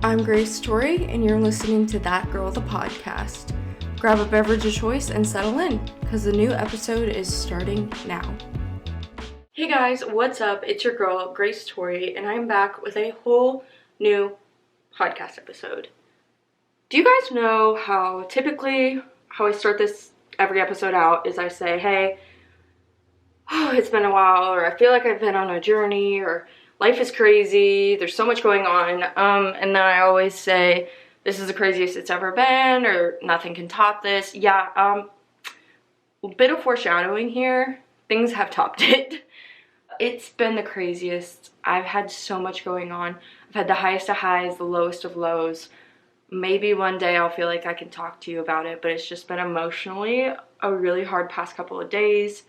I'm Grace Torie, and you're listening to That Girl the Podcast. Grab a beverage of choice and settle in, because the new episode is starting now. Hey guys, what's up? It's your girl, Grace Torie, and I'm back with a whole new podcast episode. Do you guys know how I start this every episode out is I say, hey, it's been a while, or I feel like I've been on a journey, or life is crazy, there's so much going on, and then I always say, this is the craziest it's ever been, or nothing can top this. Yeah, a bit of foreshadowing here. Things have topped it. It's been the craziest. I've had so much going on. I've had the highest of highs, the lowest of lows. Maybe one day I'll feel like I can talk to you about it, but it's just been emotionally a really hard past couple of days.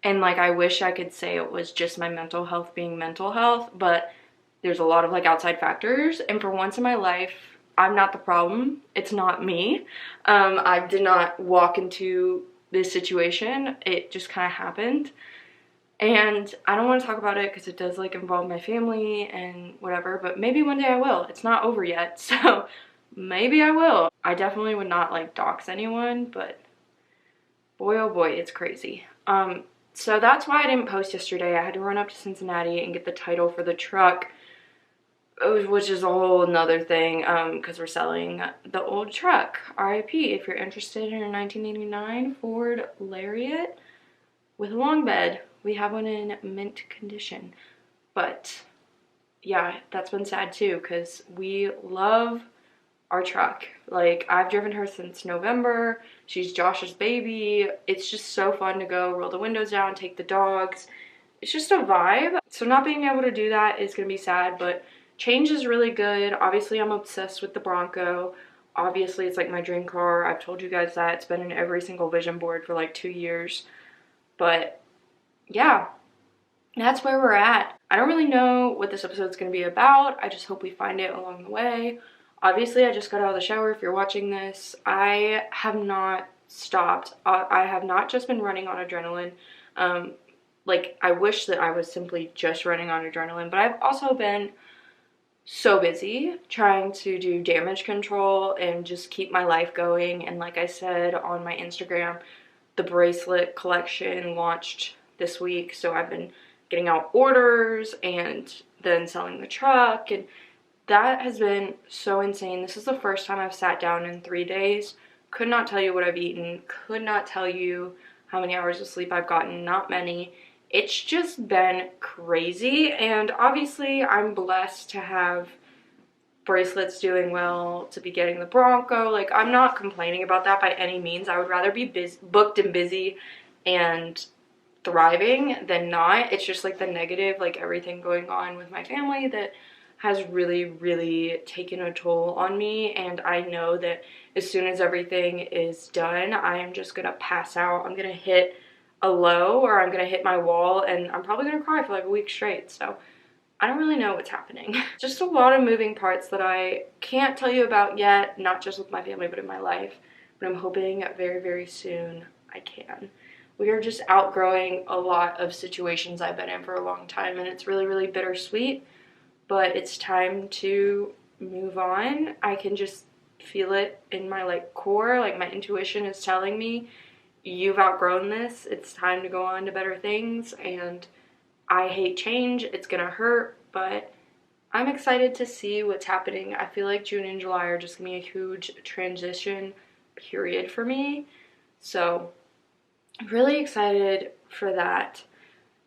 And like, I wish I could say it was just my mental health being mental health, but there's a lot of like outside factors. And for once in my life, I'm not the problem. It's not me. I did not walk into this situation. It just kind of happened. And I don't want to talk about it because it does like involve my family and whatever, but maybe one day I will. It's not over yet, so maybe I will. I definitely would not like dox anyone, but boy oh boy, it's crazy. So that's why I didn't post yesterday. I had to run up to Cincinnati and get the title for the truck, which is a whole nother thing, because we're selling the old truck, RIP, if you're interested in a 1989 Ford Lariat with a long bed. We have one in mint condition, but yeah, that's been sad too, because we love our truck. Like, I've driven her since November. She's Josh's baby. It's just so fun to go roll the windows down, take the dogs. It's just a vibe. So not being able to do that is gonna be sad, but change is really good. Obviously, I'm obsessed with the Bronco. Obviously, it's like my dream car. I've told you guys that. It's been in every single vision board for like 2 years. But yeah, that's where we're at. I don't really know what this episode's gonna be about. I just hope we find it along the way. Obviously, I just got out of the shower if you're watching this. I have not stopped. I have not just been running on adrenaline. Like, I wish that I was simply just running on adrenaline, but I've also been so busy trying to do damage control and just keep my life going. And like I said on my Instagram, the bracelet collection launched this week, so I've been getting out orders and then selling the truck, and that has been so insane. This is the first time I've sat down in 3 days. Could not tell you what I've eaten. Could not tell you how many hours of sleep I've gotten. Not many. It's just been crazy. And obviously, I'm blessed to have bracelets doing well, to be getting the Bronco. Like, I'm not complaining about that by any means. I would rather be booked and busy and thriving than not. It's just like the negative, like everything going on with my family that has really, really taken a toll on me, and I know that as soon as everything is done, I am just gonna pass out. I'm gonna hit a low, or I'm gonna hit my wall, and I'm probably gonna cry for like a week straight. So I don't really know what's happening. Just a lot of moving parts that I can't tell you about yet, not just with my family, but in my life. But I'm hoping very, very soon I can. We are just outgrowing a lot of situations I've been in for a long time, and it's really, really bittersweet. But it's time to move on. I can just feel it in my like core, like my intuition is telling me, you've outgrown this. It's time to go on to better things, and I hate change. It's gonna hurt, but I'm excited to see what's happening. I feel like June and July are just gonna be a huge transition period for me. So I'm really excited for that.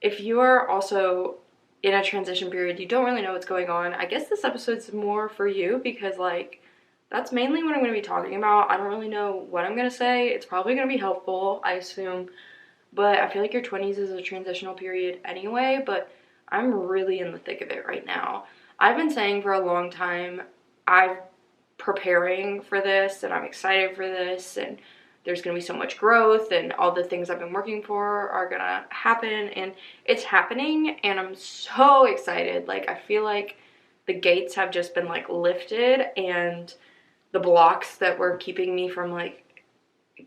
If you are also in a transition period, you don't really know what's going on, I guess this episode's more for you, because like, that's mainly what I'm going to be talking about. I don't really know what I'm going to say. It's probably going to be helpful, I assume, but I feel like your 20s is a transitional period anyway, but I'm really in the thick of it right now. I've been saying for a long time, I'm preparing for this, and I'm excited for this, and there's going to be so much growth, and all the things I've been working for are going to happen, and it's happening, and I'm so excited. Like, I feel like the gates have just been like lifted, and the blocks that were keeping me from like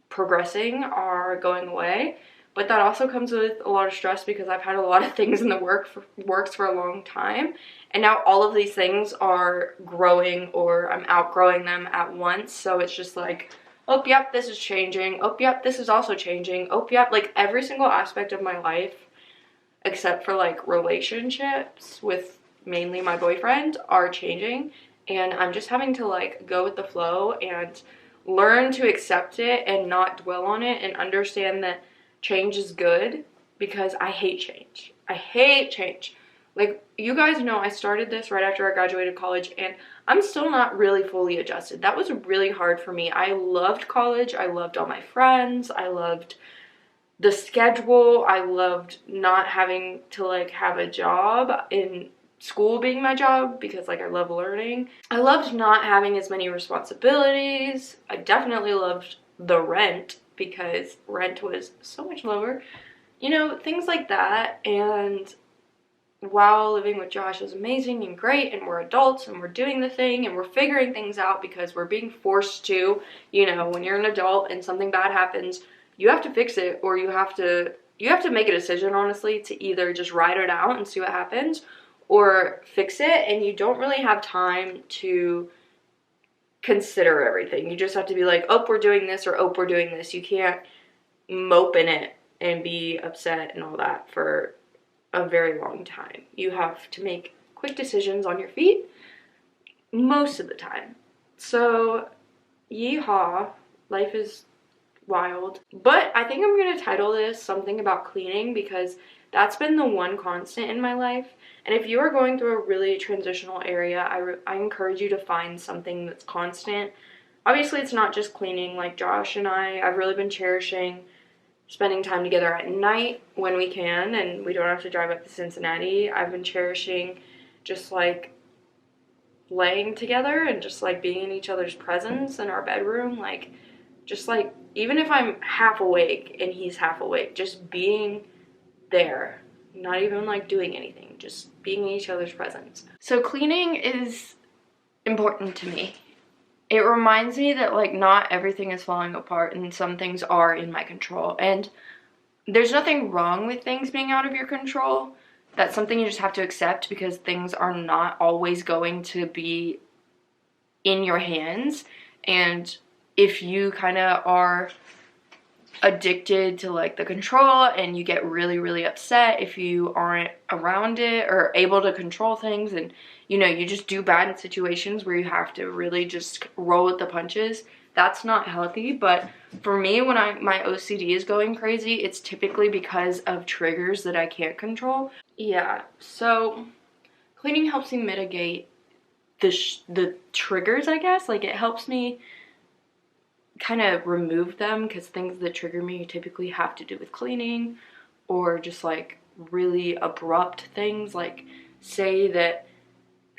progressing are going away. but that also comes with a lot of stress because I've had a lot of things in the works for a long time, and now all of these things are growing or I'm outgrowing them at once. So it's just like, oh yep, this is changing, oh yep, this is also changing, oh yep, like every single aspect of my life except for like relationships with mainly my boyfriend are changing, and I'm just having to like go with the flow and learn to accept it and not dwell on it and understand that change is good, because I hate change. I hate change. Like, you guys know I started this right after I graduated college, and I'm still not really fully adjusted. That was really hard for me. I loved college. I loved all my friends. I loved the schedule. I loved not having to like have a job in school being my job, because like I love learning. I loved not having as many responsibilities. I definitely loved the rent because rent was so much lower. You know, things like that. And while living with Josh is amazing and great, and we're adults and we're doing the thing and we're figuring things out because we're being forced to, you know, when you're an adult and something bad happens, you have to fix it, or you have to make a decision, honestly, to either just ride it out and see what happens or fix it, and you don't really have time to consider everything. You just have to be like, oh, we're doing this, or oh, we're doing this. You can't mope in it and be upset and all that for a very long time. You have to make quick decisions on your feet most of the time. So, yeehaw, life is wild. But I think I'm going to title this something about cleaning, because that's been the one constant in my life. And if you are going through a really transitional area, I encourage you to find something that's constant. Obviously, it's not just cleaning. Like Josh and I've really been cherishing spending time together at night when we can and we don't have to drive up to Cincinnati. I've been cherishing just like laying together and just like being in each other's presence in our bedroom. Like, just like, even if I'm half awake and he's half awake, just being there, not even like doing anything, just being in each other's presence. So cleaning is important to me. It reminds me that like not everything is falling apart and some things are in my control, and there's nothing wrong with things being out of your control. That's something you just have to accept, because things are not always going to be in your hands. And if you kind of are addicted to like the control and you get really, really upset if you aren't around it or able to control things, and you know, you just do bad in situations where you have to really just roll with the punches, that's not healthy. But for me, when my OCD is going crazy, it's typically because of triggers that I can't control. Yeah, so cleaning helps me mitigate the triggers, I guess. Like, it helps me kind of remove them, because things that trigger me typically have to do with cleaning, or just like really abrupt things. Like, say that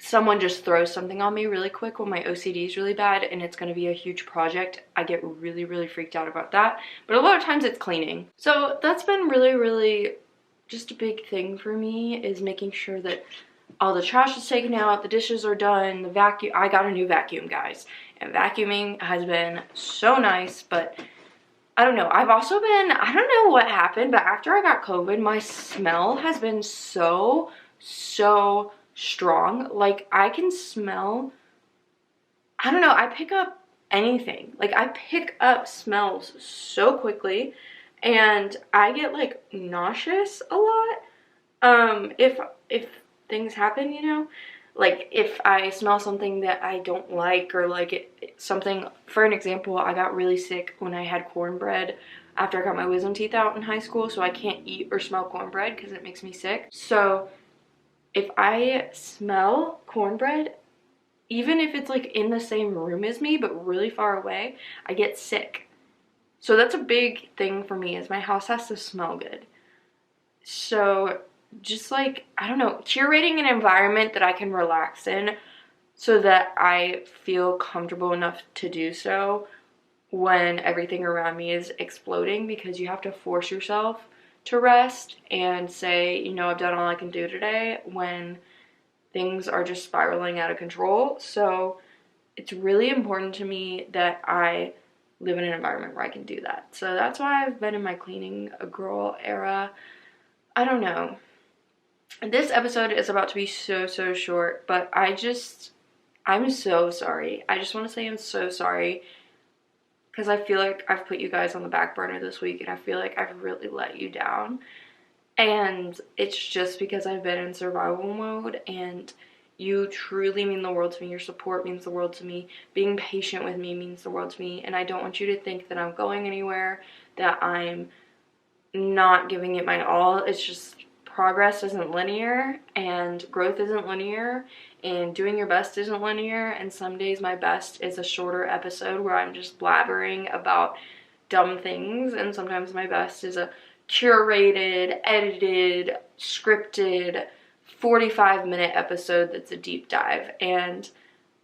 someone just throws something on me really quick when my OCD is really bad and it's going to be a huge project, I get really, really freaked out about that. But a lot of times it's cleaning. So that's been really, really just a big thing for me, is making sure that all the trash is taken out, the dishes are done, the vacuum. I got a new vacuum, guys, and vacuuming has been so nice. But I don't know, I've also been, I don't know what happened, but after I got COVID, my smell has been so strong. Like, I can smell, I don't know, I pick up anything. Like, I pick up smells so quickly, and I get like nauseous a lot if things happen, you know. Like, if I smell something that I don't like, or like something, for an example, I got really sick when I had cornbread after I got my wisdom teeth out in high school, so I can't eat or smell cornbread because it makes me sick. So if I smell cornbread, even if it's like in the same room as me but really far away, I get sick. So that's a big thing for me, is my house has to smell good. So just like, I don't know, curating an environment that I can relax in so that I feel comfortable enough to do so when everything around me is exploding, because you have to force yourself to rest and say, you know, I've done all I can do today, when things are just spiraling out of control. So it's really important to me that I live in an environment where I can do that. So that's why I've been in my cleaning a girl era. I don't know. This episode is about to be so short, but I'm so sorry. I just want to say I'm so sorry because I feel like I've put you guys on the back burner this week and I feel like I've really let you down. And it's just because I've been in survival mode, and you truly mean the world to me. Your support means the world to me. Being patient with me means the world to me. And I don't want you to think that I'm going anywhere, that I'm not giving it my all. It's just progress isn't linear and growth isn't linear and doing your best isn't linear. And some days my best is a shorter episode where I'm just blabbering about dumb things. And sometimes my best is a curated, edited, scripted 45-minute episode that's a deep dive. And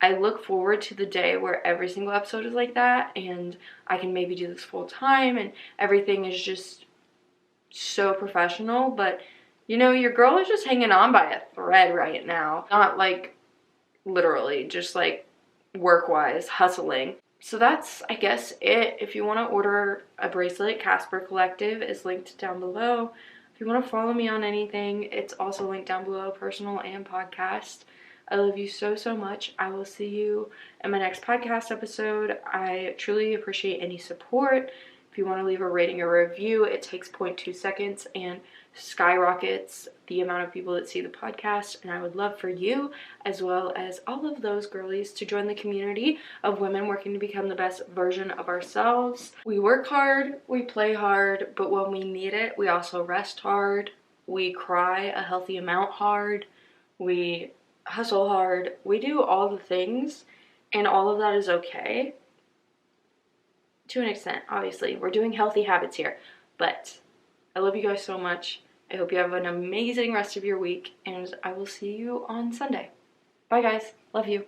I look forward to the day where every single episode is like that and I can maybe do this full time and everything is just so professional. But you know, your girl is just hanging on by a thread right now. Not like literally, just like work-wise, hustling. So that's, I guess, it. If you want to order a bracelet, Casper Collective is linked down below. If you want to follow me on anything, it's also linked down below, personal and podcast. I love you so much. I will see you in my next podcast episode. I truly appreciate any support. If you want to leave a rating or review, it takes 0.2 seconds and skyrockets the amount of people that see the podcast. And I would love for you, as well as all of those girlies, to join the community of women working to become the best version of ourselves. We work hard, we play hard, but when we need it, we also rest hard. We cry a healthy amount hard. We hustle hard. We do all the things, and all of that is okay. To an extent, obviously. We're doing healthy habits here, but I love you guys so much. I hope you have an amazing rest of your week, and I will see you on Sunday. Bye guys. Love you.